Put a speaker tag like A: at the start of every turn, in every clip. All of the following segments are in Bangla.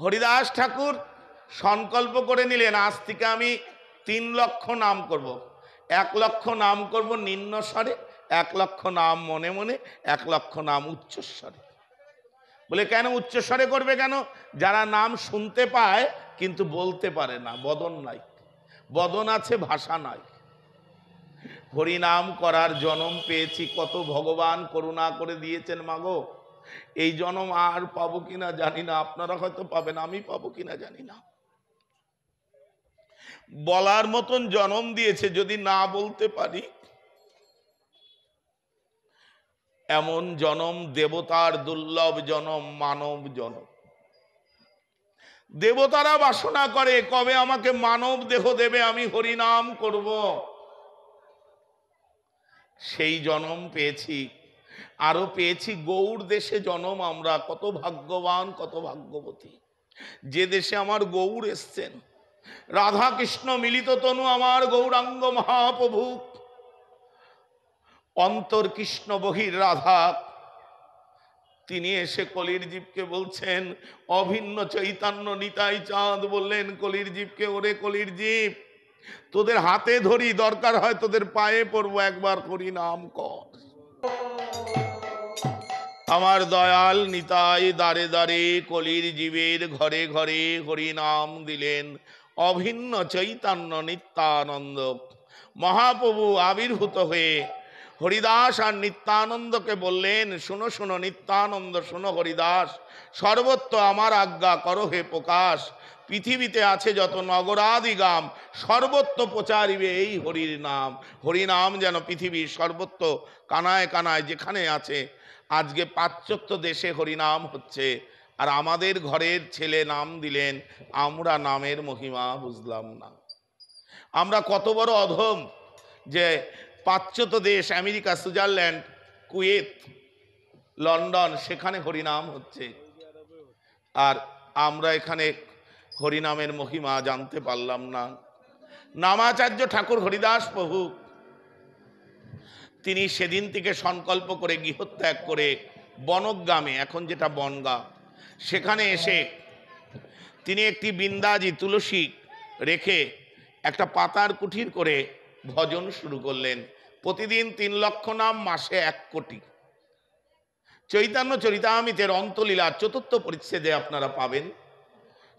A: হরিদাস ঠাকুর সংকল্প করে নিলেন, আজ থেকে আমি 3 লক্ষ নাম করব। 1 লক্ষ নাম করব নিম্ন স্বরে, 1 লক্ষ নাম মনে মনে, 1 লক্ষ নাম উচ্চস্বরে। বলে কেন উচ্চস্বরে করবে কেন? যারা নাম শুনতে পায় কিন্তু বলতে পারে না, বদন নাই। বদন আছে, ভাষা নাই। হরিনাম করার জন্ম পেয়েছি, কত ভগবান করুণা করে দিয়েছেন মাগো। এই জন্ম আর পাবো কিনা জানি না, আপনারা হয়তো পাবেন, আমি পাবো কিনা জানি না। বলার মতন জন্ম দিয়েছে, যদি না বলতে পারি। এমন জন্ম দেবতার দুর্লভ জন্ম, মানব জন্ম। দেবতারা বাসনা করে কবে আমাকে মানব দেহ দেবে, আমি হরিনাম করব। সেই জন্ম পেয়েছি। আরো পেয়েছি গৌড় দেশে জন্ম। আমরা কত ভাগ্যবান, কত ভাগ্যবতী, যে দেশে আমার গৌড় এসছেন। রাধা কৃষ্ণ মিলিত তনু আমার গৌরাঙ্গ মহাপ্রভু, অন্তর কৃষ্ণ বহির রাধা। তিনি এসে কলির জীবকে বলছেন, অভিন্ন চৈতন্য নিতাই চাঁদ বললেন কলির জীবকে, ওরে কলির জীব, তোদের হাতে ধরি, দরকার হয় তোদের পায়ে পড়বো, একবার করি নাম কর। আমার দয়াল নিতাই দারে দারে কলির জীবের ঘরে ঘরে হরি নাম দিলেন। অভিন্ন চৈতন্য নিত্যানন্দ মহাপ্রভু আবির্ভূত হয়ে হরিদাস আর নিত্যানন্দকে বললেন, শুনো শুনো নিত্যানন্দ, শুনো হরিদাস, সর্বত্র আমার আজ্ঞা করো হে প্রকাশ। পৃথিবীতে আছে যত নগরাদি গ্রাম, সর্বত্র প্রচারিবে এই হরির নাম। হরিনাম যেন পৃথিবীর সর্বত্র কানায় কানায় যেখানে আছে। আজকে পাশ্চাত্য দেশে হরিনাম হচ্ছে, আর আমাদের ঘরের ছেলে নাম দিলেন, আমরা নামের মহিমা বুঝলাম না। আমরা কত বড় অধম যে পাশ্চাত্য দেশ, আমেরিকা, সুইজারল্যান্ড, কুয়েত, লন্ডন, সেখানে হরিনাম হচ্ছে, আর আমরা এখানে হরিনামের মহিমা জানতে পারলাম না। নামাচার্য ঠাকুর হরিদাস প্রভু, তিনি সেদিন থেকে সংকল্প করে গৃহত্যাগ করে বনগ্রামে, এখন যেটা বনগাঁ, সেখানে এসে তিনি একটি বৃন্দাজি তুলসী রেখে একটা পাতার কুঠির করে ভজন শুরু করলেন। প্রতিদিন 3 লক্ষ নাম, মাসে 1 কোটি। চৈতন্য চরিতামৃতের অন্তলীলা 4th পরিচ্ছেদে আপনারা পাবেন,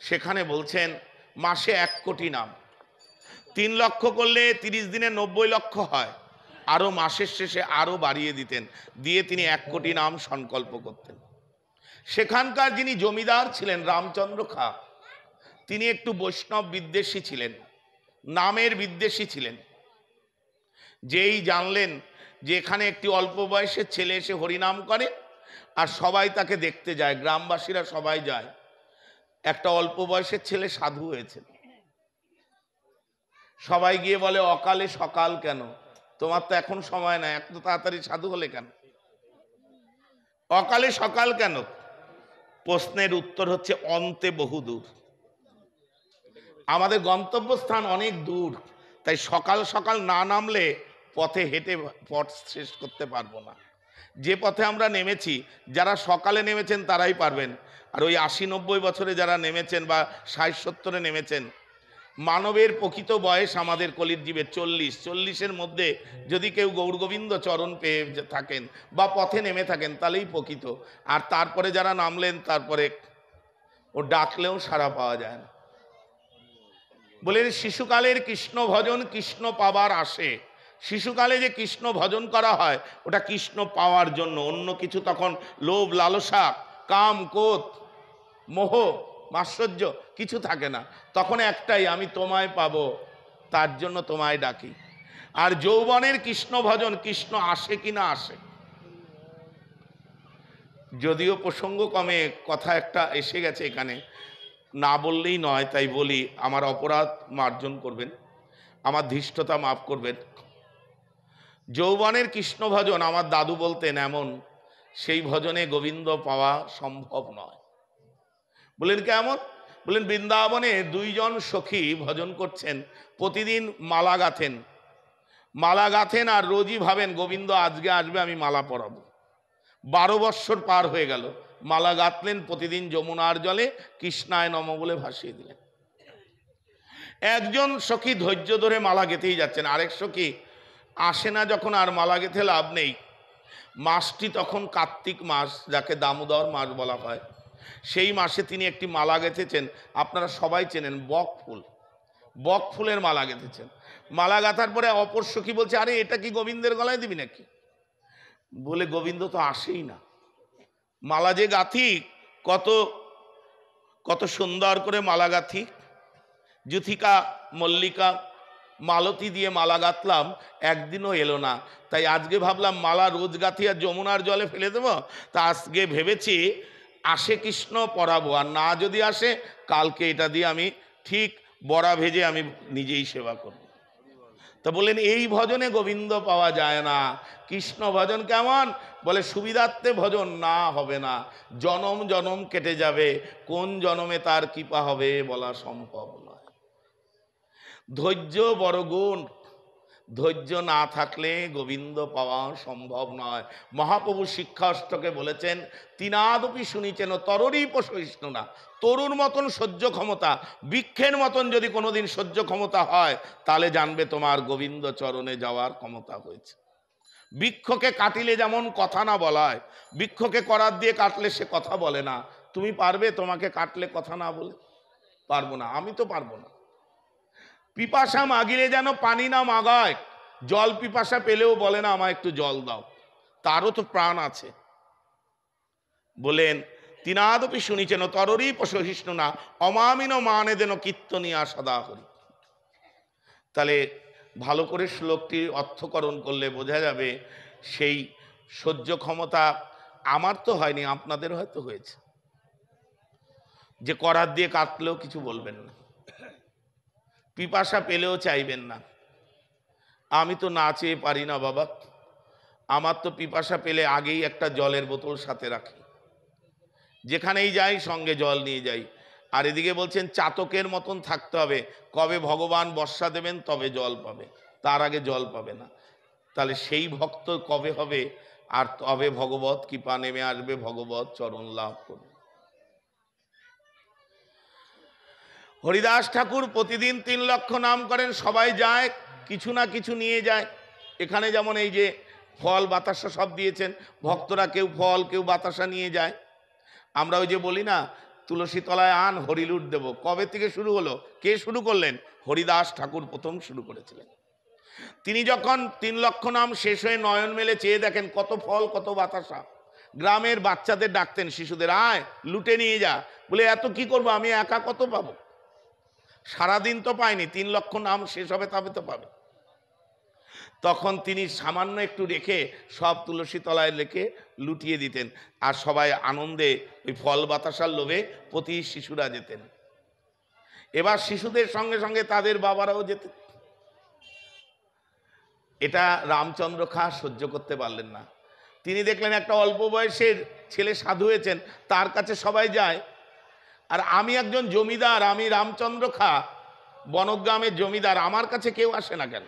A: সেখানে বলছেন মাসে 1 কোটি নাম। 3 লক্ষ করলে 30 দিনে 90 লক্ষ হয়, আরো মাসের শেষে আরো বাড়িয়ে দিতেন, দিয়ে তিনি 1 কোটি নাম সংকল্প করতেন। সেখানকার যিনি জমিদার ছিলেন রামচন্দ্র খা, তিনি একটু বৈষ্ণব বিদ্বেষী ছিলেন, নামের বিদ্বেষী ছিলেন। যেই জানলেন যে এখানে একটি অল্প বয়সের ছেলে এসে হরিনাম করে আর সবাই তাকে দেখতে যায়, গ্রামবাসীরা সবাই যায়, একটা অল্প বয়সের ছেলে সাধু হয়েছে। সবাই গিয়ে বলে, অকালে সকাল কেন, তোমার তো এখন সময় নাই, এত তাড়াতাড়ি সাধু হলে কেন, অকালে সকাল কেন? প্রশ্নের উত্তর হচ্ছে অন্তে বহুদূর। আমাদের গন্তব্যস্থান অনেক দূর, তাই সকাল সকাল না নামলে পথে হেঁটে পথ শেষ করতে পারবো না। যে পথে আমরা নেমেছি, যারা সকালে নেমেছেন তারাই পারবেন, আর ওই 80-90 বছরে যারা নেমেছেন বা 60-70-এ নেমেছেন, মানবের প্রকৃত বয়স আমাদের কলির জীবের 40-40-এর মধ্যে যদি কেউ গৌরগোবিন্দ চরণ পেয়ে থাকেন বা পথে নেমে থাকেন, তাহলেই প্রকৃত। আর তারপরে যারা নামলেন, তারপরে ও ডাকলেও সাড়া পাওয়া যায় না। বলে শিশুকালের কৃষ্ণ ভজন কৃষ্ণ পাবার আসে। শিশুকালে যে কৃষ্ণ ভজন করা হয়, ওটা কৃষ্ণ পাওয়ার জন্য, অন্য কিছু তখন লোভ লালসা কাম ক্রোধ মোহ মাৎসর্য কিছু থাকে না, তখন একটাই, আমি তোমায় পাবো, তার জন্য তোমায় ডাকি। আর যৌবনের কৃষ্ণ ভজন, কৃষ্ণ আসে কিনা আসে। যদিও প্রসঙ্গ কমে কথা একটা এসে গেছে এখানে, না বললেই নয়, তাই বলি, আমার অপরাধ মার্জন করবেন, আমার ধৃষ্টতা মাফ করবেন। যৌবনের কৃষ্ণ ভজন আমার দাদু বলতেন এমন, সেই ভজনে গোবিন্দ পাওয়া সম্ভব নয়। বলেন কেমন? বলেন বৃন্দাবনে 2 জন সখী ভজন করছেন, প্রতিদিন মালা গাঁথেন আর রোজই ভাবেন গোবিন্দ আজকে আসবে, আমি মালা পরাবো। 12 বৎসর পার হয়ে গেল, মালা গাঁথলেন, প্রতিদিন যমুনার জলে কৃষ্ণায় নম বলে ভাসিয়ে দিলেন। একজন সখী ধৈর্য ধরে মালা গেঁথেই যাচ্ছেন, আরেক সখী আসে না যখন আর মালা গেঁথে লাভ নেই। মাসটি তখন কার্তিক মাস, যাকে দামোদর মাস বলা হয়। সেই মাসে তিনি একটি মালা গেঁথেছেন, আপনারা সবাই চেনেন, বক ফুল। বক ফুলের মালা গেঁথেছেন। মালা গাঁথার পরে অপর সখী বলছে, আরে এটা কি গোবিন্দের গলায় দিবি নাকি? বলে, গোবিন্দ তো আসেই না। মালা যে গাঁথি, কত কত সুন্দর করে মালা গাঁথি, যুথিকা, মল্লিকা, মালতী দিয়ে মালা গাঁথলাম, একদিনও এলো না। তাই আজকে ভাবলাম মালা রোজ গাঁথি আর যমুনার জলে ফেলে দেবো। তা আজকে ভেবেছি আসে কৃষ্ণ পরাবো, আর না যদি আসে কালকে এটা দিয়ে আমি ঠিক বড়া ভেজে আমি নিজেই সেবা করব। তা বললেন, এই ভজনে গোবিন্দ পাওয়া যায় না। কৃষ্ণ ভজন কেমন? বলে, সুবিধার্থে ভজন না হবে না, জনম জনম কেটে যাবে, কোন জনমে তার কৃপা হবে বলা সম্ভব নয়। ধৈর্য বড় গুণ, ধৈর্য না থাকলে গোবিন্দ পাওয়া সম্ভব নয়। মহাপ্রভু শিক্ষা অষ্টকে বলেছেন, তিনাদপি শুনিছেন তররীপ সহিষ্ণু না। তরুর মতন সহ্য ক্ষমতা, বৃক্ষের মতন যদি কোনোদিন সহ্য ক্ষমতা হয়, তাহলে জানবে তোমার গোবিন্দ চরণে যাওয়ার ক্ষমতা হয়েছে। বৃক্ষকে কাটিলে যেমন কথা না বলা হয়, বৃক্ষকে করার দিয়ে কাটলে সে কথা বলে না। তুমি পারবে তোমাকে কাটলে কথা না বলে? পারবো না, আমি তো পারবো না। পিপাসা মাগিলে যেন পানি না মাগায়, জল পিপাসা পেলেও বলে না আমায় একটু জল দাও, তারও তো প্রাণ আছে। বলেন, তিনাদপি শুনিছেন তররীপ সহিষ্ণু না, অমামিন মানে দেন কীর্তনিয়া সদা হরি। তাহলে ভালো করে শ্লোকটি অর্থকরণ করলে বোঝা যাবে সেই সহ্য ক্ষমতা আমার তো হয়নি, আপনাদের হয়তো হয়েছে, যে করার দিয়ে কাটলেও কিছু বলবেন না, পিপাসা পেলেও চাইবেন না। আমি তো না চেয়ে পারি না বাবা, আমার তো পিপাসা পেলে আগেই একটা জলের বোতল সাথে রাখি, যেখানেই যাই সঙ্গে জল নিয়ে যাই। আর এদিকে বলছেন চাতকের মতন থাকতে হবে, কবে ভগবান বর্ষা দেবেন তবে জল পাবে, তার আগে জল পাবে না। তাহলে সেই ভক্ত কবে হবে? আর তবে ভগবত কৃপা নেমে আসবে, ভগবত চরণ লাভ করবে। হরিদাস ঠাকুর প্রতিদিন 3 লক্ষ নাম করেন, সবাই যায় কিছু না কিছু নিয়ে যায়। এখানে যেমন এই যে ফল বাতাসা সব দিয়েছেন, ভক্তরা কেউ ফল কেউ বাতাসা নিয়ে যায়। আমরা ওই যে বলি না, তুলসী তলায় আন হরিলুট দেব, কবে থেকে শুরু হলো? কে শুরু করলেন? হরিদাস ঠাকুর প্রথম শুরু করেছিলেন। তিনি যখন 3 লক্ষ নাম শেষ হয়ে নয়ন মেলে চেয়ে দেখেন কত ফল কত বাতাসা, গ্রামের বাচ্চাদের ডাকতেন, শিশুদের, আয় লুটে নিয়ে যা। বলে, এত কি করবো, আমি একা কত পাবো? সারাদিন তো পাইনি, 3 লক্ষ নাম শেষ হবে তবে তো পাবে। তখন তিনি সামান্য একটু রেখে সব তুলসী তলায় রেখে লুটিয়ে দিতেন, আর সবাই আনন্দে ওই ফল বাতাসার লোভে প্রতি শিশুরা যেতেন। এবার শিশুদের সঙ্গে সঙ্গে তাদের বাবারাও যেতেন। এটা রামচন্দ্র খা সহ্য করতে পারলেন না। তিনি দেখলেন একটা অল্প বয়সের ছেলে সাধু হয়েছেন, তার কাছে সবাই যায়, আর আমি একজন জমিদার, আমি রামচন্দ্র খা বনগ্রামের জমিদার, আমার কাছে কেউ আসে না কেন?